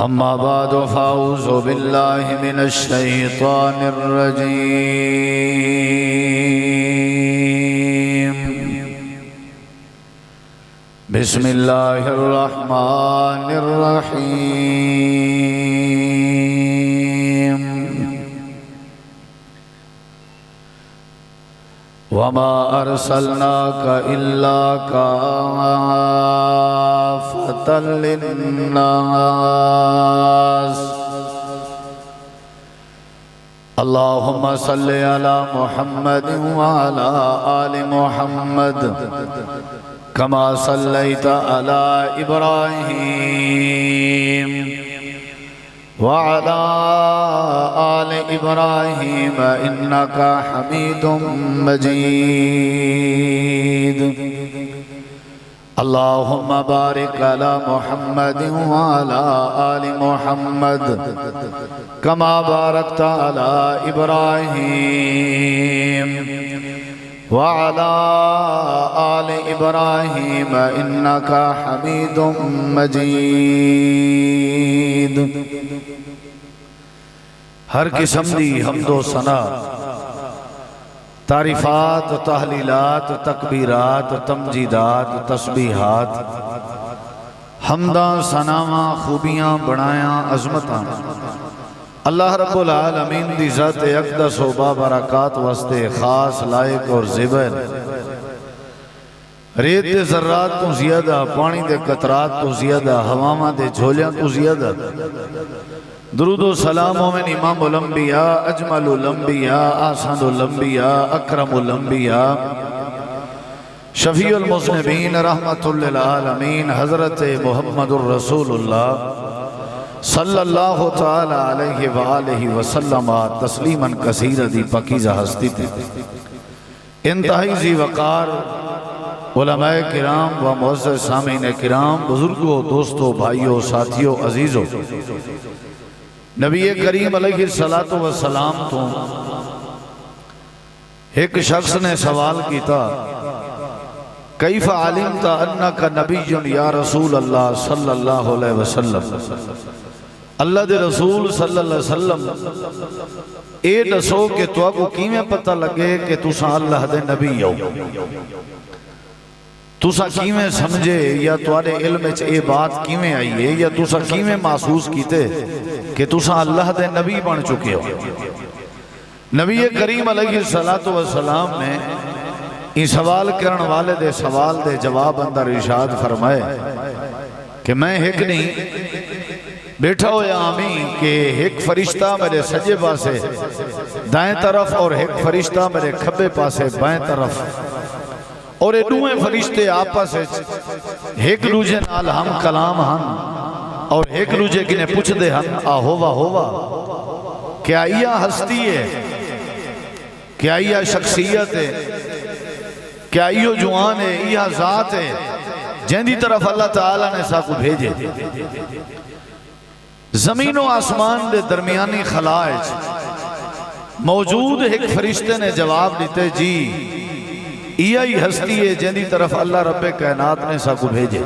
أما بعد فأعوذ بالله من الشيطان الرجيم بسم الله الرحمن الرحيم وما أرسلناك إلا كافة للناس اللهم صل على محمد وعلى آل محمد كما صليت على إبراهيم وعلى آل إبراهيم إنك حميد مجيد اللهم بارك على محمد وعلى آل محمد كما باركت على إبراهيم وعلى آل إبراهيم إنك حميد مجيد ہر قسم دی حمد و ثنا تعریفات تحلیلات تکبیرات تمجیدات تسبیحات حمداں ثناواں خوبیاں بڑایاں عظمتاں اللہ رب العالمین دی ذات اقدس و بابرکات واسطے خاص لائق اور زیبر ریت دے ذرات تو زیادہ پانی دے قطرات تو زیادہ ہواواں دے جھولیاں تو زیادہ درود و سلام مومن امام الانبیاء اجمل الانبیاء آسان الانبیاء اکرم الانبیاء شفیع المذنبین رحمت للعالمین حضرت محمد الرسول اللہ صلی اللہ تعالی علیہ وآلہ وسلم تسلیما کثیرا دی پاکیزہ ہستی تھے انتہائی ذی وقار علماء کرام و معزز سامعین کرام بزرگوں دوستوں بھائیوں ساتھیوں عزیزوں نبی کریم علیہ السلام تو ایک شخص نے سوال کیتا کیف علمت انک نبی یا رسول اللہ صلی اللہ علیہ وسلم اللہ دے رسول صلی اللہ علیہ وسلم اے دسو کہ تو کو کیویں پتہ لگے کہ تساں اللہ دے نبی ہو تساں کیویں سمجھے یا تواڈے علم وچ اے بات کیویں آئی ہے یا تساں کیویں محسوس کیتے کہ تساں اللہ دے نبی بن چکے ہو نبی کریم علیہ السلام نے یہ سوال کرن والے دے سوال دے جواب اندر ارشاد فرمائے کہ میں ایک نہیں بیٹھا ہو یا آمین کہ ایک فرشتہ میرے سجے پاسے دائیں طرف اور ایک فرشتہ میرے کھبے پاسے بائیں طرف اور یہ دوئے فرشتے آپس ایک دوجے نال ہم کلام ہن اور ایک دوجے کنے پوچھ دے ہن ہوا کیا یہ ہستی ہے کیا یہ شخصیت ہے کیا یہ جوان ہے یہ ذات ہے جن دی طرف اللہ تعالیٰ نے سا کو بھیجے زمین و آسمان دے درمیانی خلائج موجود ایک فرشتے نے جواب دیتے جی یہی ہستی ہے جن دی طرف اللہ رب کائنات نے سا کو بھیجے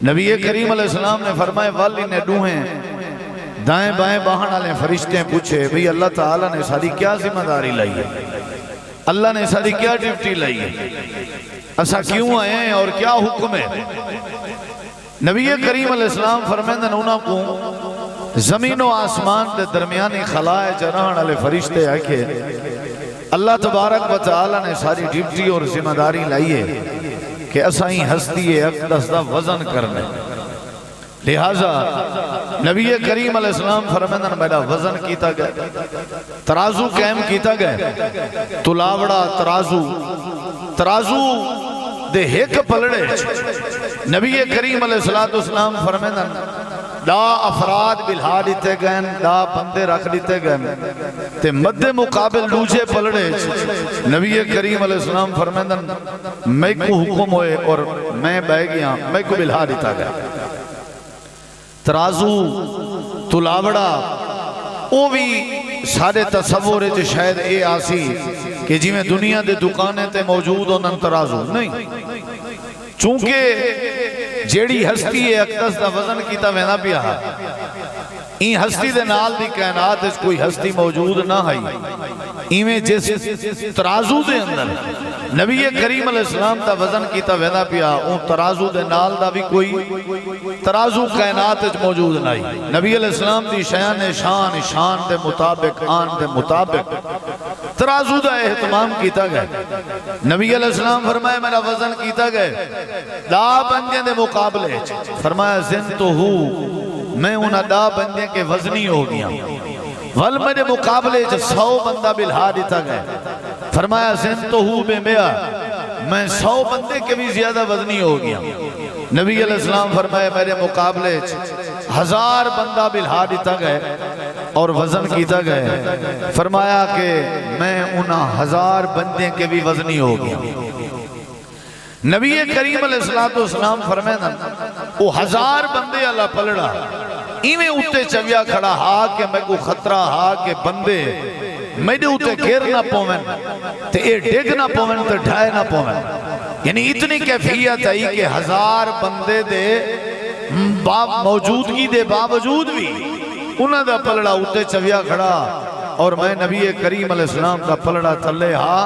نبی کریم علیہ السلام نے فرمائے والی نے دوہیں دائیں بائیں باہن والے فرشتے پوچھے بھئی اللہ تعالیٰ نے ساری کیا ذمہ داری لائی ہے اللہ نے ساری کیا ڈیوٹی لائی ہے ایسا کیوں آئے ہیں اور کیا حکم ہے نبی کریم علیہ السلام فرمائے انہوں کو زمین و آسمان دے درمیانی خلائے جنان والے فرشتے آئے کہ اللہ تبارک و تعالیٰ نے ساری ڈیوٹی اور ذمہ داری لائی ہے کہ اسائیں ہستی اقدس دا وزن کرنے لہذا نبی کریم علیہ السلام فرمائے میرا وزن کیتا گئے ترازو قائم کیتا گئے تلاوڑا ترازو دے ایک پلڑے نبی کریم علیہ السلام فرمائے دا افراد بلہا دیتے گئے دا بندے رکھ دیتے گئے تے مد مقابل دوجے پلڑے نبی کریم علیہ السلام فرمائے میں کو حکم ہوئے اور میں بہ گیا میں کو بلہا دیتا گیا ترازو تلاوڑا وہ بھی سارے تصور ہے شاید اے آسی کہ جی میں دنیا دے دکانے تے موجود ہو نن ترازو نہیں چونکہ جیڑی ہستی ہے اقدس دا وزن کیتا وینا پیا این ہستی دے نال دی کائنات اس کوئی ہستی موجود نہ ہائی ایویں جس ترازو دے اندر نبی کریم علیہ السلام دا وزن کیتا وینا پیا اون ترازو دے نال دا بھی کوئی ترازو کائنات اس موجود نہ ہائی نبی علیہ السلام دی شان دے مطابق آن دے مطابق ترازو دا اہتمام کیتا گئے نبی علیہ السلام فرمایا میرا وزن کیتا گئے دا بندے دے مقابلے فرمایا زن تو ہو میں انہا دا بندے کے وزنی ہو گیا ول میرے مقابلے 100 بندہ بلہا دیتا گئے فرمایا زن تو ہو بے میا میں 100 بندے کے بھی زیادہ وزنی ہو گیا نبی علیہ السلام فرمایا میرے مقابلے 1000 بندہ بلہا دیتا گئے اور وزن کیتا گئے فرمایا کہ میں انہا 1000 بندے کے بھی وزنی ہو گیا نبی کریم علیہ السلام فرمائے وہ 1000 بندے اللہ پلڑا ایویں اتے چویا کھڑا ہا کہ میں کو خطرہ ہا کہ بندے میرے اتے گھر نہ پومن تے اے ڈگ نہ پومن تے ڈھائے نہ پومن یعنی اتنی کیفیت آئی کہ 1000 بندے دے موجودگی دے باوجود بھی انہاں دا پلڑا اتے چویا کھڑا اور میں نبی کریم علیہ السلام دا پلڑا تلے ہا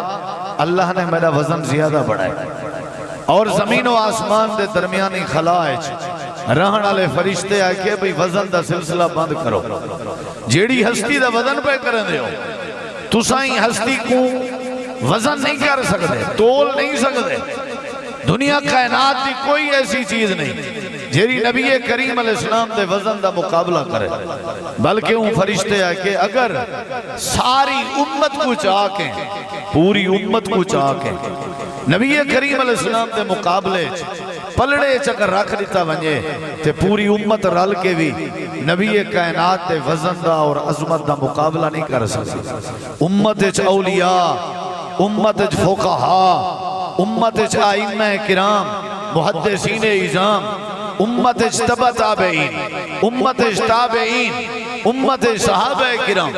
اللہ نے میرا وزن زیادہ بڑھائے اور زمین و آسمان دے درمیانی خلائج رہن والے فرشتے آئے کہ بھئی وزن دا سلسلہ بند کرو جیڑی ہستی دا وزن پہ کریں دے ہو تو سائیں ہستی کو وزن نہیں کر سکتے تول نہیں سکتے دنیا کائنات دی کوئی ایسی چیز نہیں جیری نبی کریم علیہ السلام دے وزن دا مقابلہ کرے بلکہ ان فرشتے آئے کہ اگر ساری امت کو چاکیں پوری امت کو چاکیں نبی کریم علیہ السلام دے مقابلے پلڑے چکر رکھ دیتا ونجے تے پوری امت رل کے بھی نبی کائنات دے وزن دا اور عظمت دا مقابلہ نہیں کر سکتے امت اچ اولیاء امت اچ فقہا امت اچ آئمہ کرام محدثین اعظام امت اچ تبع تابعین امت اچ تابعین امت صحابہ کرام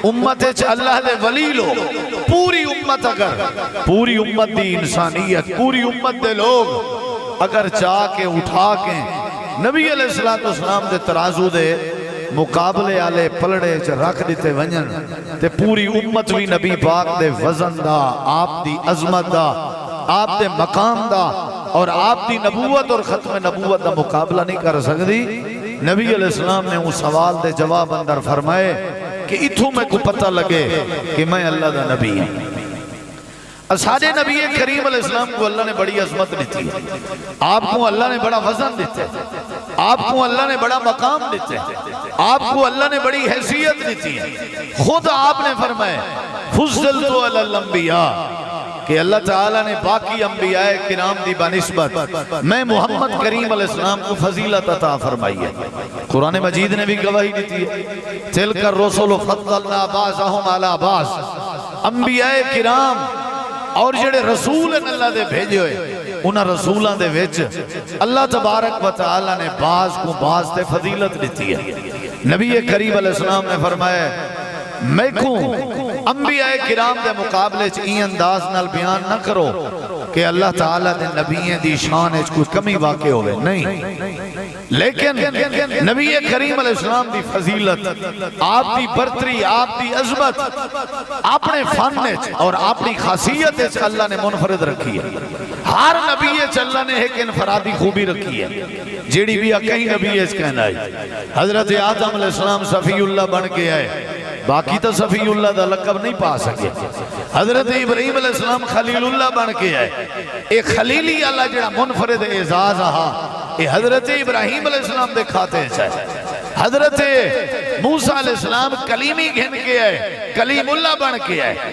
امت اللہ دے ولی لوگ پوری امت اگر پوری امت دی انسانیت پوری امت دے لوگ اگر چاہ کے اٹھا کے نبی علیہ السلام دے ترازو دے مقابلے آلے پلڑے رکھ دیتے ونجن تے پوری امت بھی نبی پاک دے وزن دا آپ دی عظمت دا آپ دے مقام دا اور آپ دی نبوت اور ختم نبوت دا مقابلہ نہیں کر سکتی نبی علیہ السلام نے اس سوال دے جواب اندر فرمائے کہ اتھوں میں کو پتہ لگے کہ میں اللہ دا نبی ہوں سارے نبی کریم علیہ السلام کو اللہ نے بڑی عظمت دیتی ہے آپ کو اللہ نے بڑا وزن دیتے ہیں آپ کو اللہ نے بڑا مقام دیتے ہیں آپ کو اللہ نے بڑی حیثیت دیتی ہے خود آپ نے فرمائے فضلت علی الانبیاء کہ اللہ تعالیٰ نے باقی انبیاء کرام دی بنسبت میں محمد کریم علیہ السلام کو فضیلت عطا فرمائی ہے قرآن مجید نے بھی گواہی دیتی ہے تلک الرسل فضلنا بعضهم علی بعض انبیاء کرام اور جڑے رسول اللہ دے بھیجے ہوئے انہاں رسولہ دے وچ اللہ تبارک و تعالیٰ نے بعض کو بعض تے فضیلت دیتی ہے نبی کریم علیہ السلام نے فرمایا میں کو انبیاء کرام دے مقابلے این انداز نال بیان نہ کرو کہ اللہ تعالیٰ دے نبییں دی شان ہے کوئی کمی واقع ہوئے نہیں لیکن نبی کریم علیہ السلام دی فضیلت آپ دی برتری آپ دی عظمت اپنے فن اور اپنی خاصیت اللہ نے منفرد رکھی ہے ہر نبی اللہ نے ایک انفرادی خوبی رکھی ہے جیڑی بھی کہیں نبی اس کہنا ہے حضرت آدم علیہ السلام صفی اللہ بن کے آئے باقی تو صفی اللہ دا لقب نہیں پا سکے حضرت ابراہیم علیہ السلام خلیل اللہ بن کے آئے ایک خلیلی اللہ جڑا منفرد اعزاز آہا اے حضرت ابراہیم علیہ السلام دے کھاتے چاہے حضرت موسیٰ علیہ السلام کلیمی گھن کے آئے کلیم اللہ بن کے آئے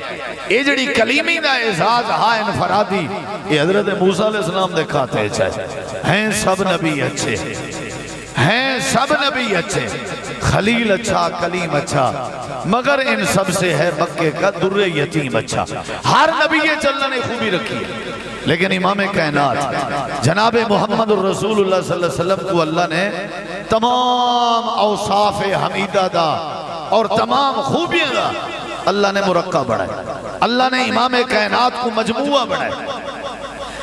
اے جڑی کلیمی دا اعزاز آہا انفرادی اے حضرت موسیٰ علیہ السلام دے کھاتے چاہے ہیں سب نبی اچھے ہیں سب نبی اچھے خلیل اچھا کلیم اچھا مگر ان سب سے ہے مکے کا در یتیم اچھا ہر نبی اللہ نے خوبی رکھی ہے لیکن امام کائنات جناب محمد الرسول اللہ صلی اللہ علیہ وسلم کو اللہ نے تمام اوصاف حمیدہ دا اور تمام خوبیاں دا اللہ نے مرقع بڑھائے اللہ نے امام کائنات کو مجموعہ بڑھائے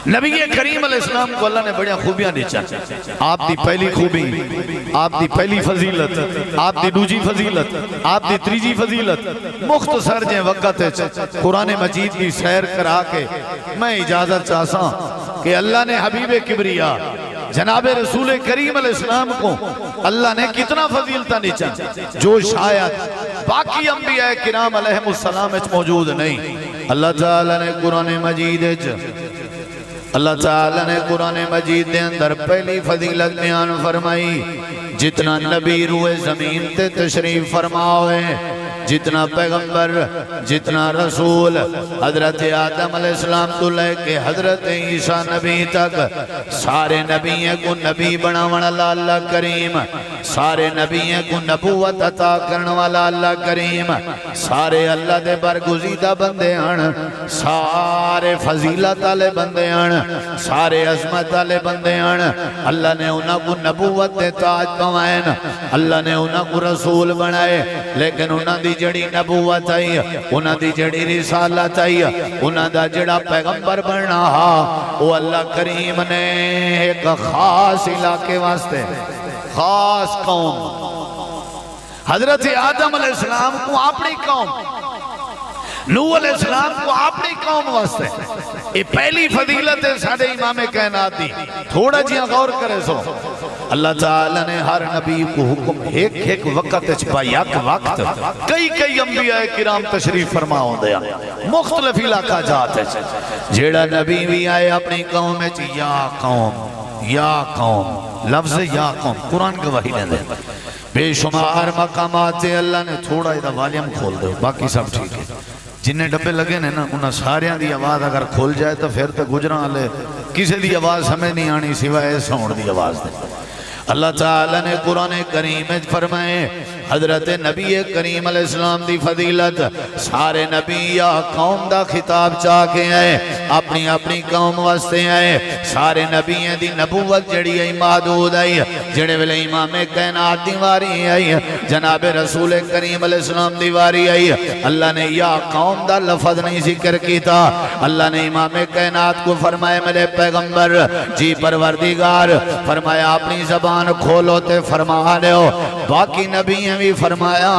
نبی کریم علیہ السلام کو اللہ نے بڑی خوبیاں دیچا. آپ دی پہلی خوبی، آپ دی پہلی فضیلت، آپ دی دوجی فضیلت، آپ دی تریجی فضیلت مختصر جیں وقت قرآن مجید کی سیر کرا کے میں اجازت چاہساں کہ اللہ نے حبیب کبریا جناب رسول کریم علیہ السلام کو اللہ نے کتنا فضیلتہ نیچا جو شاید باقی انبیاء کرام علیہ السلام موجود نہیں. اللہ تعالیٰ نے قرآن مجید دے اندر پہلی فضیلت بیان فرمائی. جتنا نبی روئے زمین تے تشریف فرماؤے، جتنا پیغمبر، جتنا رسول، حضرت آدم علیہ السلام تو لے کے حضرت عیسیٰ نبی تک سارے نبیوں کو نبی بنا والا اللہ کریم، سارے نبیوں کو نبوت عطا کرنے والا اللہ کریم، سارے اللہ دے برگزیدہ بندے ہیں، سارے فضیلت والے بندے ہیں، سارے عظمت والے بندے ہیں. اللہ نے انہاں کو نبوت دے تاج بنوائے، اللہ نے انہاں کو رسول بنائے، لیکن انہاں دی جڑی نبوت آئی، انہاں دی جڑی رسالت آئی، انہاں دا جڑا پیغمبر بننا وہ اللہ کریم نے ایک خاص علاقے واسطے، خاص قوم حضرت آدم علیہ السلام کو اپنی قوم، نوح علیہ السلام کو اپنی قوم واسطے. یہ پہلی فضیلت ہے ساڑھے امام کائنات دی. تھوڑا جیاں غور کرے سو اللہ تعالیٰ نے ہر نبی کو حکم ایک وقت یک وقت کئی انبیاء کرام تشریف فرما ہوں دیا مختلف علاقہ جاتے. جیڑا نبی بھی آئے اپنی قوم میں یا قوم لفظ یا قوم قرآن گواہی دے دے. بے شمار مقامات سے اللہ نے تھوڑا ادھا والیم کھول دے، باقی سب ٹھیک ہے. جنہیں ڈبے لگے نے نا انہاں ساریاں دی آواز اگر کھول جائے تو پھر تو گجران لے کسی دی آواز ہمیں نہیں آنی سوائے سون دی آواز دے. اللہ تعالیٰ نے قرآن کریم میں فرمائے حضرت نبی کریم علیہ السلام دی فضیلت سارے نبی یا قوم دا خطاب چاہ کے آئے، اپنی اپنی قوم واسطے آئے. سارے نبیوں دی نبوت جڑی ہے محدود آئی، جڑے ویلے امام کائنات دی واری آئی، جناب رسول کریم علیہ السلام دی واری آئی. اللہ نے یا قوم دا لفظ نہیں ذکر کیتا. اللہ نے امام کائنات کو فرمائے میرے پیغمبر جی پروردگار فرمایا اپنی زبان کھولو تے فرما لے ہو. باقی نبیوں بھی فرمایا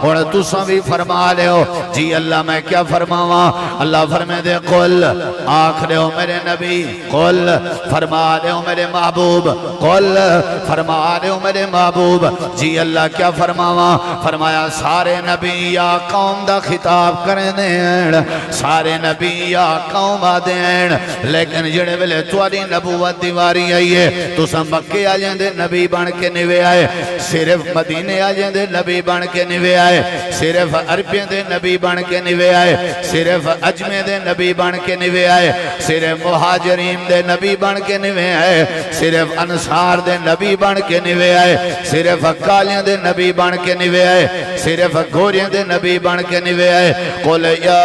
اور تساں بھی فرما لے ہو. جی اللہ میں کیا فرماواں؟ اللہ فرمائے دے قل آکھ لے ہو میرے نبی، قل فرما لے ہو میرے محبوب، قل فرما لے ہو میرے محبوب. جی اللہ کیا فرماواں؟ فرمایا سارے نبی یا قوم دا خطاب کریں دین، سارے نبی یا قوم آدین، لیکن جڑے ویلے تواری نبوت دیواری آئیے تو سم مکے آ جائیں دے نبی بن کے نوے آئے، صرف مدینے آ جائیں دے نبی بن کے نوے آئے، صرف عربین دے نبی بن کے نوے آئے، صرف عجمے دے نبی بن کے نوے آئے، صرف مہاجرین دے نبی بن کے نوے آئے، صرف انصار دے نبی بن کے نوے آئے، صرف کالیاں دے نبی بن کے نوے آئے، صرف گوریاں دے نبی بن کے نوے آئے. قل یا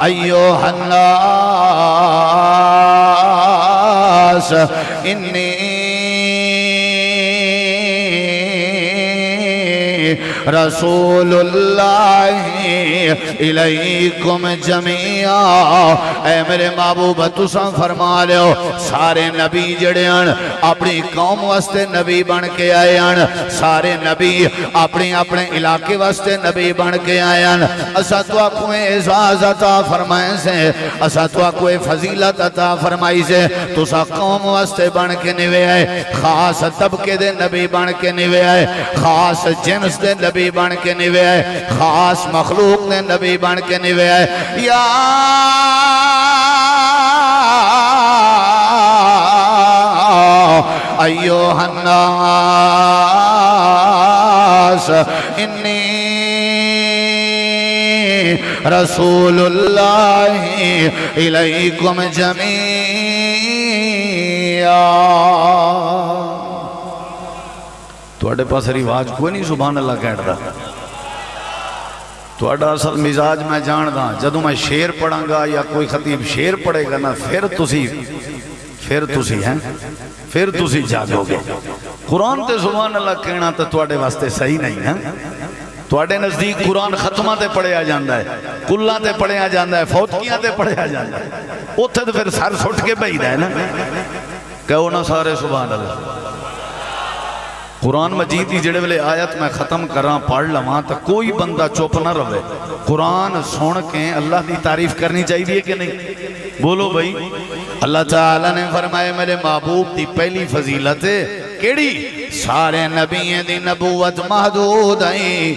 ایوہ الناس انی رسول اللہ الیکم جمیعا. اے میرے محبوب تساں فرما لے ہو سارے نبی جڑے ہیں اپنی قوم واسطے نبی بن کے آئے ہیں، سارے نبی اپنے علاقے واسطے نبی بن کے آئے ہیں. اسا تو کوئی اعزاز عطا فرمائے سے، اسا تو کوئی فضیلت عطا فرمائی سے، تسا قوم واسطے بن کے نوے آئے، خاص طبقے دے نبی بن کے نوے آئے، خاص جنس دے نبی بن کے نوے آئے، خاص مخلوق دے نبی بن کے نوے آئے. یا ایوہ الناس انی رسول اللہ الیکم جمیعا. توڑے پاس رواج کوئی نہیں سبحان اللہ کہہ رہا. توڑا اصل مزاج میں جان دا جدوں میں شیر پڑھاں گا یا کوئی خطیب شیر پڑھے گا نا پھر تسی جاگو گے. قرآن تے سبحان اللہ کہنا تو توڑے واسطے صحیح نہیں ہے. تواڈے نزدیک قرآن ختمہ تے پڑھیا جاندا ہے، کلاں تے پڑھیا جاندا ہے، فوتکیاں تے پڑھیا جاندا ہے، اوتھے تے پھر سر سٹ کے بھیجدا ہے نا، کہو نا سارے سبحان اللہ۔ قرآن مجید کی جڑے ویلے آیت میں ختم کراں پڑھ لواں تو کوئی بندہ چپ نہ رہے، قرآن سن کے اللہ دی تعریف کرنی چاہیے کہ نہیں؟ بولو بھائی۔ اللہ تعالیٰ نے فرمائے میرے محبوب دی پہلی فضیلت ہے کیڑی؟ سارے نبییں دی نبوت محدود آئی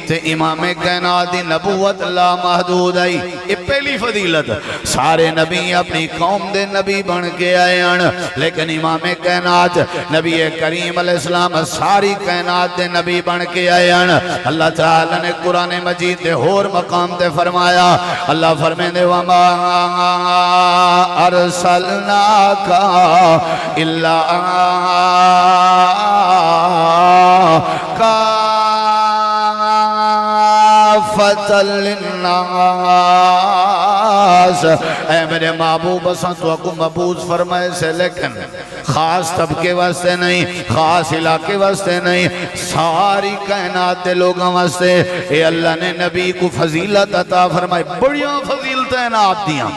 تے امام کائنات دی نبوت لا محدود آئی۔ یہ پہلی فضیلت، سارے نبی اپنی قوم دے نبی بن کے آئے ہیں، لیکن امام کائنات نبی کریم علیہ السلام ساری کائنات دے نبی بن کے آئے ہیں۔ اللہ تعالیٰ نے قرآن مجید دے ہور مقام تے فرمایا، اللہ فرمائے دے وَمَا أَرْسَلْنَاكَ إِلَّا فتح للناس۔ اے میرے محبوب اساں تو کو مبعوث فرمائے سے، لیکن خاص طبقے واسطے نہیں، خاص علاقے واسطے نہیں، ساری کائنات دے لوگوں واسطے۔ اے اللہ نے نبی کو فضیلت عطا فرمائے، بڑیاں فضیلتیں آپ دیاں،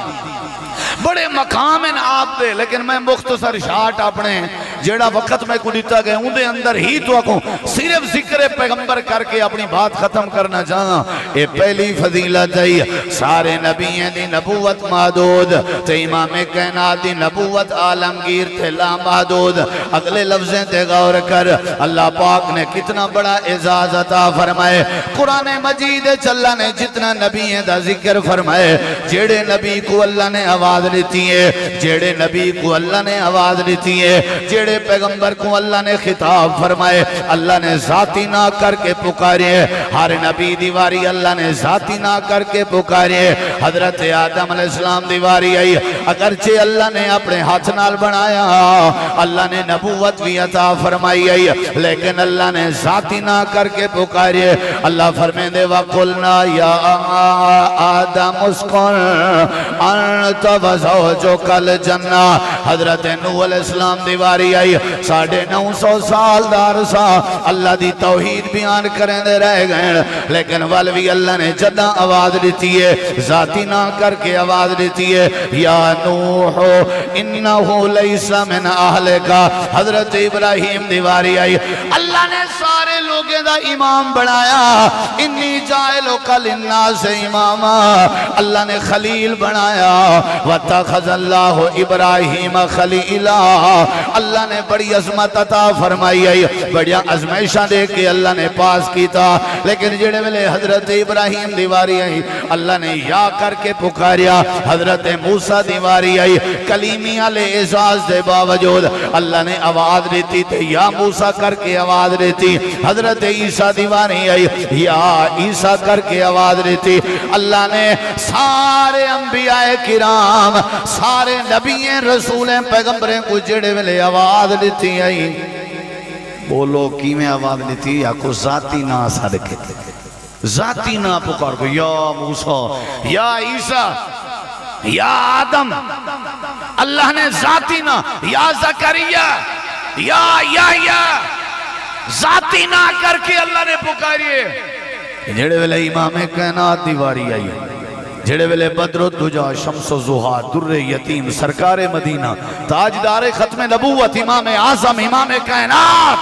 بڑے مقام ہیں آپ دے، لیکن میں مختصر شارٹ اپنے جیڑا وقت میں کو دیتا گئے ان دے اندر ہی تو اکوں صرف ذکر پیغمبر کر کے اپنی بات ختم کرنا چاہاں۔ اے پہلی فضیلت ہے، سارے نبییں دی نبوت محدود تے امام کائنات دی نبوت عالمگیر تے لا محدود۔ اگلے لفظیں تے غور کر، اللہ پاک نے کتنا بڑا اعزاز عطا فرمائے۔ قرآن مجید اللہ نے جتنا نبییں دا ذکر فرمائے، جیڑے نبی کو اللہ نے آواز لیتی ہے، جیڑے نبی کو اللہ نے آواز لیتی ہے، جیڑے پیغمبر کو اللہ نے خطاب فرمائے، اللہ نے ذاتی نہ کر کے پکارے۔ ہر نبی دیواری اللہ نے ذاتی نہ کر کے پکارے۔ حضرت آدم علیہ السلام دیواری آئی، اگرچہ اللہ نے اپنے ہاتھ نال بنایا، اللہ نے نبوت بھی عطا فرمائی آئی، لیکن اللہ نے ذاتی نہ کر کے پکارے۔ اللہ فرمائے دے وَقُلْنَا يَا آدَمُ اسْكُنْ أَنْتَ وَزَوْجُكَ الْجَنَّةَ۔ حضرت نوح علیہ السلام دیواری آئی، 950 سال دارسا اللہ دی توحید بیان کریں دے رہ گئے، لیکن والوی اللہ نے جدہ آواز لیتی ہے، ذاتی نہ کر کے آواز لیتی ہے، یا نوح انہو لیس من اہلکا۔ حضرت ابراہیم دیواری آئی، اللہ نے سارے لوگیں دا امام بنایا، انی جائلک للناس اماما۔ اللہ نے خلیل بنایا، وَاتَّخَذَ اللَّهُ ابراہیم خلیلا۔ اللہ نے بڑی عظمت عطا فرمائی ہے، بڑی ازمائشاں دے کے اللہ نے پاس کیتا، لیکن جڑے ویلے حضرت ابراہیم دیواری آئی، اللہ نے یا کر کے پکاریا۔ حضرت موسیٰ دیواری آئی، کلیمی علیہ اعزاز دے باوجود اللہ نے آواز دیتی تھی، یا موسیٰ کر کے آواز دیتی۔ حضرت عیسیٰ دیواری آئی، یا عیسیٰ کر کے آواز دیتی۔ اللہ نے سارے انبیاء کرام، سارے نبییں رسولیں پیغمبریں کو جڑے ویلے آواز لیتی آئی، بولو کی میں آواز لیتی؟ یا کو ذاتی نہ صدقے، ذاتی نہ پکار کو، یا موسیٰ، یا عیسیٰ، یا آدم۔ اللہ نے ذاتی نہ، یا زکریا، یا ذاتی نہ کر کے اللہ نے پکاریے۔ جڑے ویلے امام کائنات دیواری آئی، جڑے ویلے بدر الدجا، شمس و زحا، در یتیم، سرکار مدینہ، تاجدار ختم نبوت، امام اعظم، امام کائنات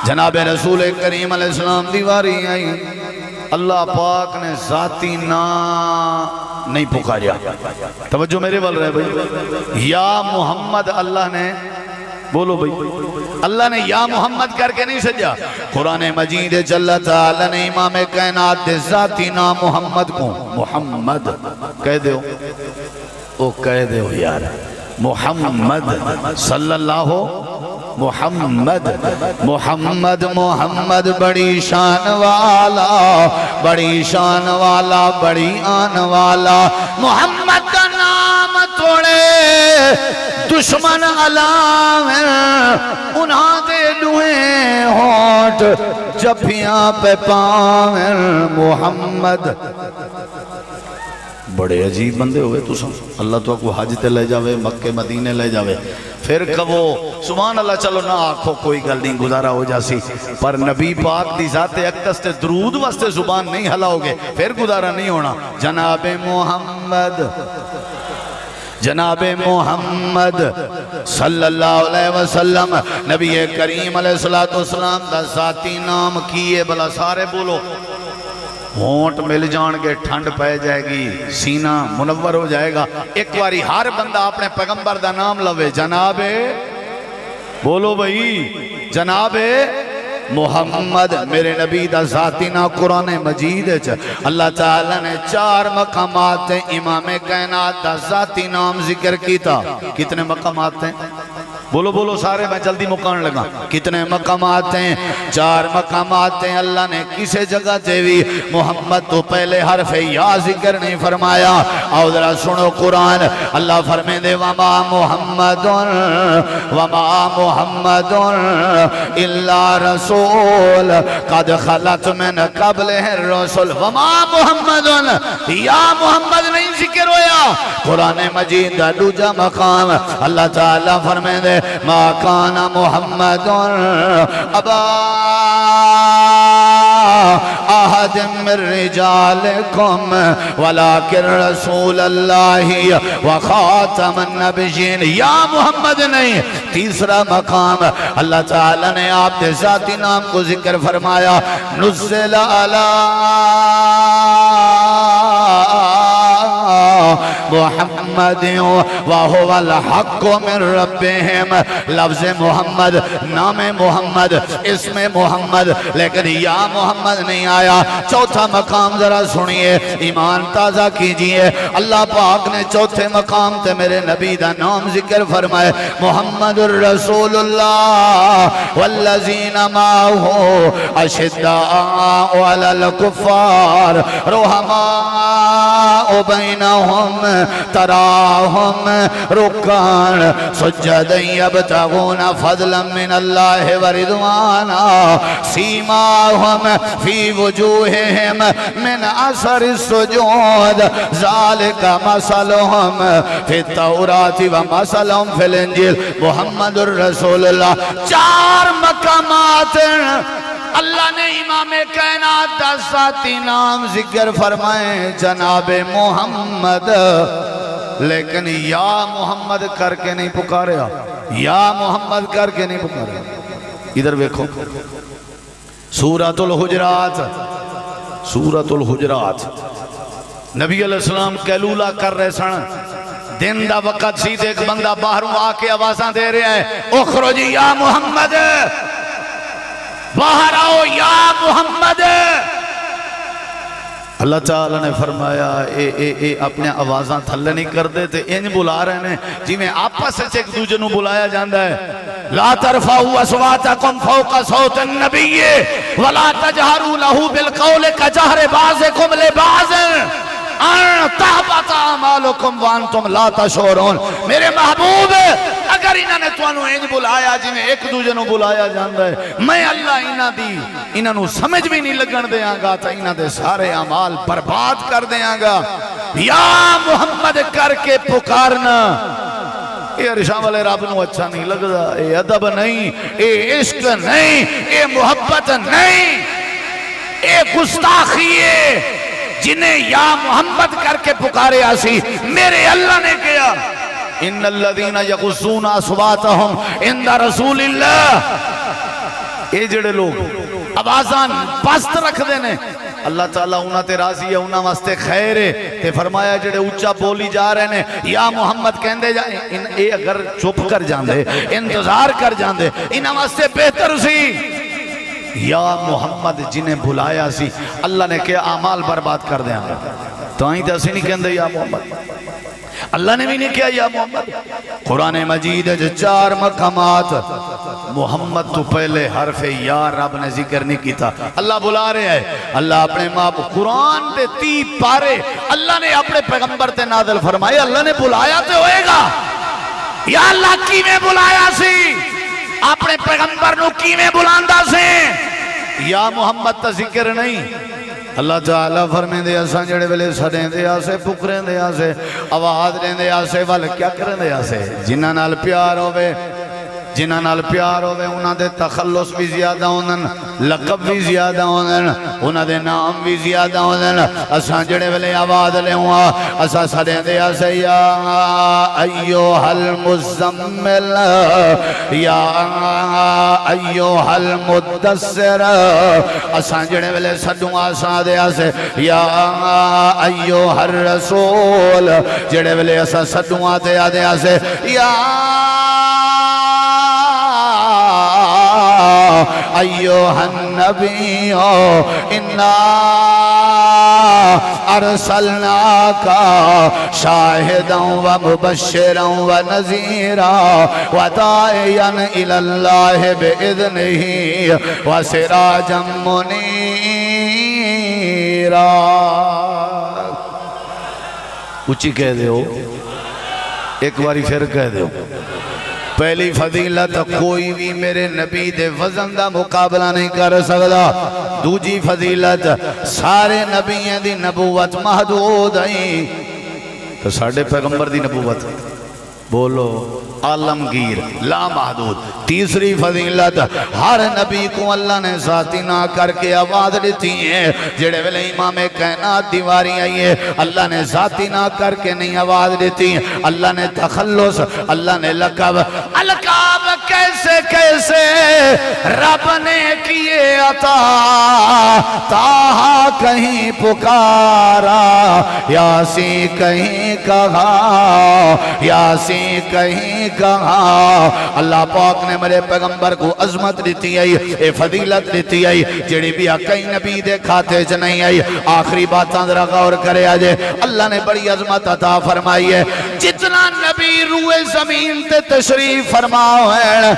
جناب رسول کریم علیہ السلام دیواری آئی، اللہ پاک نے ذاتی نا نہیں پکاریا۔ توجہ میرے وال رہے بھئی، یا محمد اللہ نے، بولو بھئی، اللہ نے یا محمد کر کے نہیں سجا۔ قرآن مجید جل تعالیٰ نے امام کائنات دے ذاتی نام محمد کو محمد کہہ دیو، او کہہ دیو یار، محمد صلی اللہ محمد محمد محمد، بڑی شان والا، بڑی شان والا، بڑی آن والا۔ محمد کا نام توڑے دشمن علام، انہاں دے لوہیں ہونٹ جبھیاں پہ پاؤں۔ محمد بڑے عجیب بندے ہوئے تو سن اللہ تو کو حج تے لے جاوے مکے مدینے لے جاوے پھر کہو سبحان اللہ چلو نہ آکھو کوئی گل نہیں گزارا ہو جاسی پر نبی پاک دی ذات اقدس تے درود واسطے زبان نہیں ہلاؤ گے پھر گزارا نہیں ہونا جناب محمد جناب محمد صلی اللہ علیہ وسلم نبی کریم علیہ السلام دا ذاتی نام کیے بلا سارے بولو ہونٹ مل جان کے ٹھنڈ پہ جائے گی سینہ منور ہو جائے گا ایک باری ہر بندہ اپنے پیغمبر دا نام لوے جناب بولو بھائی جناب محمد میرے نبی دا ذاتی نا قرآن مجید ہے اللہ تعالیٰ نے 4 مقامات امام کائنات دا ذاتی نام ذکر کیتا کتنے مقامات ہیں بولو بولو سارے میں جلدی مکان لگا کتنے مقامات ہیں 4 مقامات ہیں اللہ نے کسے جگہ دیوی محمد تو پہلے حرف یا ذکر نہیں فرمایا آؤ ذرا سنو قرآن اللہ فرمے دے وما محمد الا رسول قد خلت من قبل الرسل وما محمد یا محمد نہیں ذکر ہویا قرآن مجید دا دوجا مقام اللہ تعالیٰ فرمے دے ما کان محمد ابا احد من رجالکم ولیکن رسول اللہ وخاتم النبیین یا محمد نہیں تیسرا مقام اللہ تعالیٰ نے آپ کے ذاتی نام کو ذکر فرمایا نزل علی محمد وہو الحق من ربهم لفظ محمد نام محمد اسم محمد لیکن یا محمد نہیں آیا چوتھا مقام ذرا سنیے ایمان تازہ کیجئے اللہ پاک نے چوتھے مقام تے میرے نبی دا نام ذکر فرمائے محمد الرسول اللہ والذین معه اشداء علی الکفار رحماء بینہم تراہم رکان سجد یبتغون فضلا من اللہ ورضوانا سیماہم فی وجوہہم من اثر السجود ذالک مثلہم فی التورات و مثلہم فی الانجیل محمد الرسول اللہ 4 مقامات اللہ نے امام کائنات دا ذاتی نام ذکر فرمائے جناب محمد لیکن یا محمد کر کے نہیں پکاریا یا محمد کر کے نہیں پکاریا ادھر دیکھو سورۃ الحجرات سورۃ الحجرات نبی علیہ السلام قیلولہ کر رہے سن دن دا وقت سی ایک بندہ باہروں آ کے آوازاں دے رہا ہے اخرجی یا محمد باہر آؤ یا محمد اللہ تعالیٰ نے فرمایا اے اپنے آوازاں تھلے نہیں کر دیتے ان بلا رہے ہیں جی میں آپس سے ایک دوجہ نو بلایا جاندہ ہے لا ترفعوا اصواتکم فوق صوت النبی ولا تجہروا لہو بالقول کجہر بعضکم لبعض ان تحبط اعمالکم وانتم لا تشعرون میرے محبوب اگر انہوں نے توانو انج بلایا جی میں ایک دوجہ نو بلایا جاندہ ہے میں اللہ انہوں دی انہوں نو سمجھ بھی نہیں لگن دیاں گا تا انہوں دے سارے اعمال برباد کر دیاں گا یا محمد کر کے پکارنا اے رشاہ والے رب نو اچھا نہیں لگدا اے ادب نہیں اے عشق نہیں اے محبت نہیں اے گستاخی ہے جنہیں یا محمد کر کے پکارے آسی میرے اللہ نے کیا ان الذین یغضون اصواتہم عند رسول اللہ اے جڑے لوگ آوازان پست رکھ دینے اللہ تعالیٰ انہاں تے راضی ہے انہاں واسطے خیر ہے تے فرمایا جڑے اچھا بولی جا رہے ہیں یا محمد کہندے جائیں اے اگر چپ کر جاندے انتظار کر جاندے انہاں واسطے بہتر سی یا محمد جنہیں بلایا سی اللہ نے کیا اعمال برباد کر دیا تو آئیں تے اسی نہیں کہندے یا محمد اللہ نے بھی نہیں کیا یا محمد قرآن مجید ہے 4 مقامات محمد تو پہلے حرف یا رب نے ذکر نہیں کیتا اللہ بلا رہے ہیں اللہ اپنے ماں قرآن تے 30 پارے اللہ نے اپنے پیغمبر تے نازل فرمائے اللہ نے بلایا تے ہوئے گا یا اللہ کی میں بلایا سی اپنے پیغمبر نو کی میں بلاندہ سے یا محمد تا ذکر نہیں اللہ تعالیٰ فرمین دے اساں جڑے ویلے سڑیں دے آسے پکریں دے آسے آواز دیں دے آسے وال کیا کریں دے آسے جنہ نال پیار ہوئے جنہ نال پیار ہوئے انہاں دے تخلص بھی زیادہ ہونن لقب بھی زیادہ ہونن انہاں دے نام بھی زیادہ ہونن اساں جڑے ویلے آواز لے ہوا اساں سڑیں دے آسے یا ایوہ المزمل یا ایوہ المدثر اساں جڑے ویلے سڑوں آساں دے آسے یا ایوہ الرسول جڑے ویلے اساں سڑوں آتے آدے آسے یا ایوہ النبی انا ارسلناکا شاہدا و مبشرا و نذیرا و داعیا الاللہ بإذنہ و سراجا منیرا اچھی کہہ دے ہو ایک باری پھر کہہ دے ہو پہلی فضیلت کوئی بھی میرے نبی دے وزن دا مقابلہ نہیں کر سکتا دوجی فضیلت سارے نبیوں دی نبوت محدود ہیں تو ساڑھے پیغمبر دی نبوت بولو عالمگیر لا محدود تیسری فضیلت ہر نبی کو اللہ نے ذاتی نہ کر کے آواز دیتی ہیں جڑے ویلے امام کائنات دیواری آئی ہے اللہ نے ذاتی نہ کر کے نہیں آواز دیتی اللہ نے تخلص اللہ نے لقب القاب کیسے کیسے رب نے کیے عطا تاہا کہیں پکارا یاسی کہیں کہا یاسی کہیں کہا اللہ پاک نے میرے پیغمبر کو عظمت دیتی ہے اے فضیلت دیتی ہے جڑی بھی کئی نبی دے کھاتے چ نہیں آئی آخری باتاں ذرا غور کرے آجے اللہ نے بڑی عظمت عطا فرمائی ہے جتنا نبی روئے زمین تے تشریف فرماؤ ہے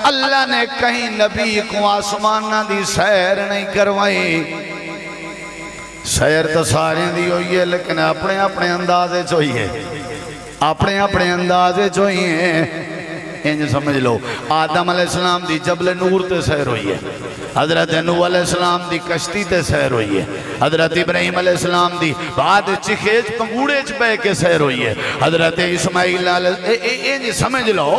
اللہ نے کہیں نبی کو آسمانہ دی سیر نہیں کروائی سیر تو سارے دی ہوئی ہے لیکن اپنے اپنے اندازے چوئی ہے اپنے اپنے اندازے چوئی ہیں انج سمجھ لو آدم علیہ السلام دی جبل نور تے سیر ہوئی ہے حضرت نوح علیہ السلام دی کشتی تے سیر ہوئی ہے حضرت ابراہیم علیہ السلام دی بعد چکھیج پنگوڑے چ بے کے سیر ہوئی ہے حضرت اسماعیل علیہ انج سمجھ لو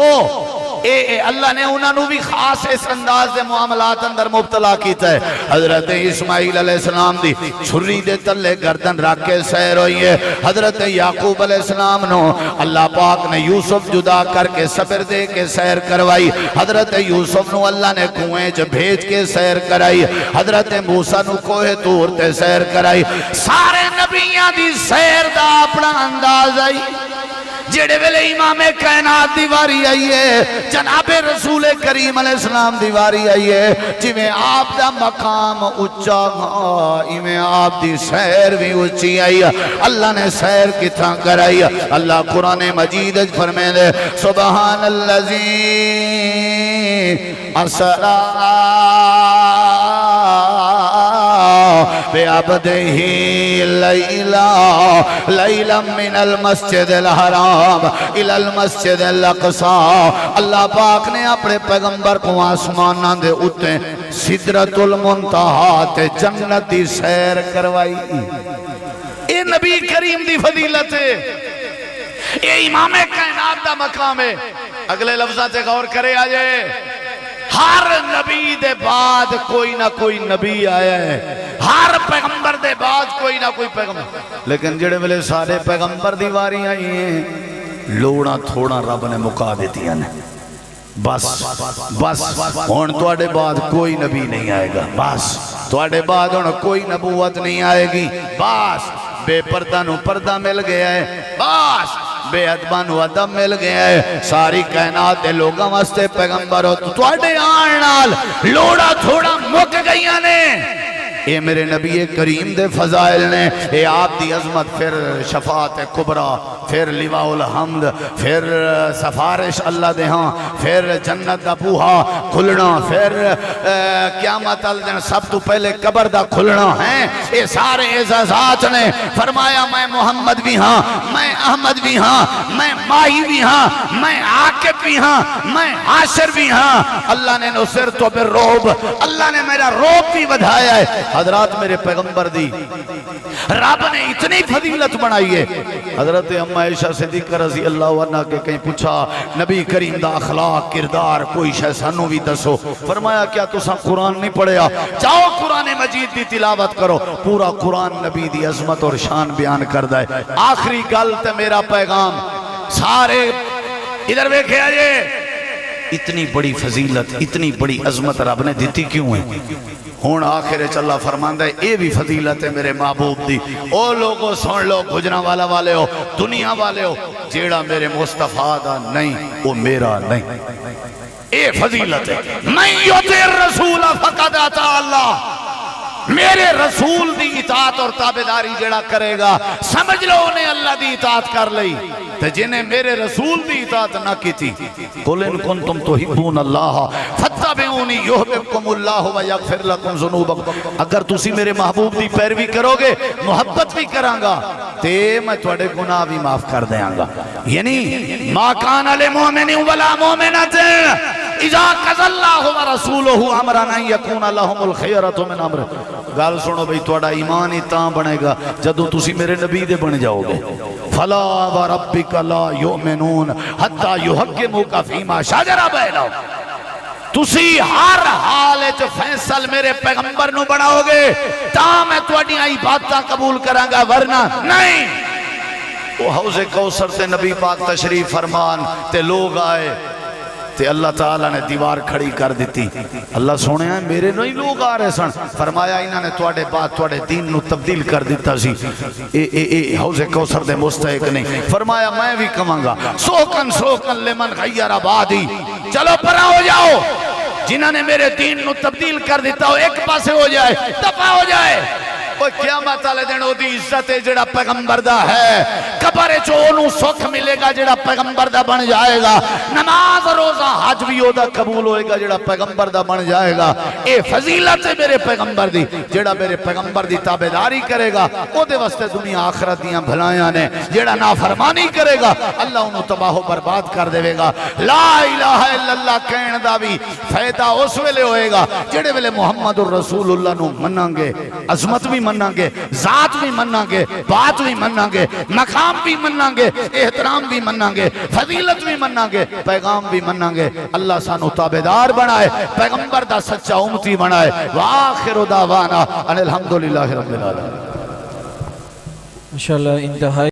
اللہ نے انہوں نے بھی خاص اس انداز دے معاملات اندر مبتلا کیتا ہے حضرت اسماعیل علیہ السلام دی چھری دے تلے گردن رکھ کے سیر ہوئی ہے حضرت یعقوب علیہ السلام نو اللہ پاک نے یوسف جدا کر کے صبر دے کے سیر کروائی حضرت یوسف نو اللہ نے کنویں چ بھیج کے سیر کرائی حضرت موسیٰ نو کوہ طور تے سیر کرائی سارے نبیاں دی سیر دا اپنا انداز آئی جڑے ویلے امام کائنات دیواری آئی ہے جناب رسول کریم علیہ السلام دیواری آئی ہے جی میں آپ دا مقام اچھا میں آپ دی سیر بھی اچھی آئی اللہ نے سیر کتھا کرائی اللہ قرآن مجید فرمائے دے سبحان اللذی اسرا بعبدہ لیلا من المسجد الحرام الى المسجد الاقصی اللہ پاک نے اپنے پیغمبر کو آسمانہ دے اتے سدرۃ المنتہا تے جنت دی سیر کروائی اے نبی کریم دی فضیلت ہے اے امام کائنات دا مقام ہے اگلے لفظات غور کرے آجے ہر نبی دے بعد کوئی نہ کوئی نبی آیا ہے ہر پیغمبر دے بعد کوئی نہ کوئی پیغمبر لیکن جڑے ملے سارے پیغمبر دیواری آئی ہیں لوڑا تھوڑا رب نے مکا دیتی ہیں بس بس ہون توڑے بعد کوئی نبی نہیں آئے گا بس توڑے بعد ہون کوئی نبوت نہیں آئے گی بس بے پردہ نو پردہ مل گیا ہے بس بے ادبان و ادب مل گیا ہے ساری کائنات دے لوگاں واسطے پیغمبر ہو تو توڑے آنال لوڑا تھوڑا مک گئیاں نے اے میرے نبی کریم دے فضائل نے اے آپ دی عظمت پھر شفاعت کبرا پھر لواء الحمد پھر سفارش اللہ دے ہاں پھر جنت دا بوہا کھلنا پھر قیامت الدن سب تو پہلے قبر دا کھلنا ہیں اے سارے اعزازات نے فرمایا میں محمد بھی ہاں میں احمد بھی ہاں میں ماہی بھی ہاں میں عاقب خالق بھی ہاں میں حاشر بھی ہاں اللہ نے نصر تو بالرعب اللہ نے میرا روب بھی بدھایا ہے حضرات میرے پیغمبر دی رب نے اتنی فضیلت بنائی ہے حضرت اما عائشہ صدیقہ رضی اللہ عنہ کے کہیں پوچھا نبی کریم دا اخلاق کردار کوئی شے سانو بھی دسو فرمایا کیا تساں قرآن نہیں پڑھیا جاؤ قرآن مجید دی تلاوت کرو پورا قرآن نبی دی عظمت اور شان بیان کردا ہے آخری گل تے میرا پیغام سارے ادھر دیکھے یہ اتنی بڑی فضیلت اتنی بڑی عظمت رب نے دیتی کیوں ہے ہون آخر چلا فرماندہ ہے اے بھی فضیلت ہے میرے محبوب دی او لوگوں سن لو گجرہ والا والے ہو دنیا والے ہو جیڑا میرے مصطفیٰ دا نہیں وہ میرا نہیں اے فضیلت ہے من یطع الرسول فقد اطاع اللہ میرے رسول دی اطاعت اور تابعداری جڑا کرے گا سمجھ لو انہیں اللہ دی اطاعت کر لئی تو جنہیں میرے رسول دی اطاعت نہ کی تھی قل ان کنتم تحبون اللہ فاتبعونی یحببکم اللہ ویغفر لکم ذنوبکم اگر تسی میرے محبوب دی پیروی کرو گے محبت بھی کرانگا تے میں تھوڑے گناہ بھی معاف کر دیاں گا یعنی ما کان للمؤمن ولا مومنۃ اذا قضى الله ورسوله امرا ان يكون لهم الخيرة من امره گل سنو بھئی تھوڑا ایمان ہی تاں بنے گا جدو تسی میرے نبی دے بن جاؤ گے فلا وربک لا یؤمنون حتی یحکموک فیما شجر بینہم تسی ہر حال وچ فیصل میرے پیغمبر نو بناؤ گے تاں میں تہاڈیاں عبادتاں قبول کراں گا ورنہ نہیں وہ حوض کوثر تے نبی پاک تشریف فرمان تے لوگ آئے تے اللہ تعالیٰ نے دیوار کھڑی کر دیتی اللہ سونے ہیں میرے نہیں لوگ آ رہے سن فرمایا انہوں نے تواڈے بات تواڈے دین نو تبدیل کر دیتا سی اے حوض کوثر دے مستحق نہیں فرمایا میں بھی کہاں گا سوکن لمن غیر آبادی چلو پرا ہو جاؤ جنہوں نے میرے دین نو تبدیل کر دیتا ہو ایک پاسے ہو جائے دفع ہو جائے وہ قیامت والے دن او دی عزت ہے جڑا پیغمبر دا ہے قبر چ اونوں سکھ ملے گا جڑا پیغمبر دا بن جائے گا نماز روزہ حج بھی او دا قبول ہوئے گا جڑا پیغمبر دا بن جائے گا اے فضیلت ہے میرے پیغمبر دی جڑا میرے پیغمبر دی تابعداری کرے گا او دے واسطے دنیا آخرت دیاں بھلایاں نے جڑا نافرمانی کرے گا اللہ انہوں تباہ و برباد کر دے گا لا الہ الا اللہ کہن دا بھی فائدہ اس ویلے ہوئے گا جڑے ویلے محمد الرسول اللہ نو مناں گے عظمت بھی مناں گے ذات بھی مناں گے بات بھی مناں گے مقام بھی مناں گے احترام بھی مناں گے فضیلت بھی مناں گے پیغام بھی مناں گے اللہ سانو تابعدار بنائے پیغمبر دا سچا امتی بنائے وآخر دعوانا ان الحمدللہ رب العالمین ماشاءاللہ انتہائی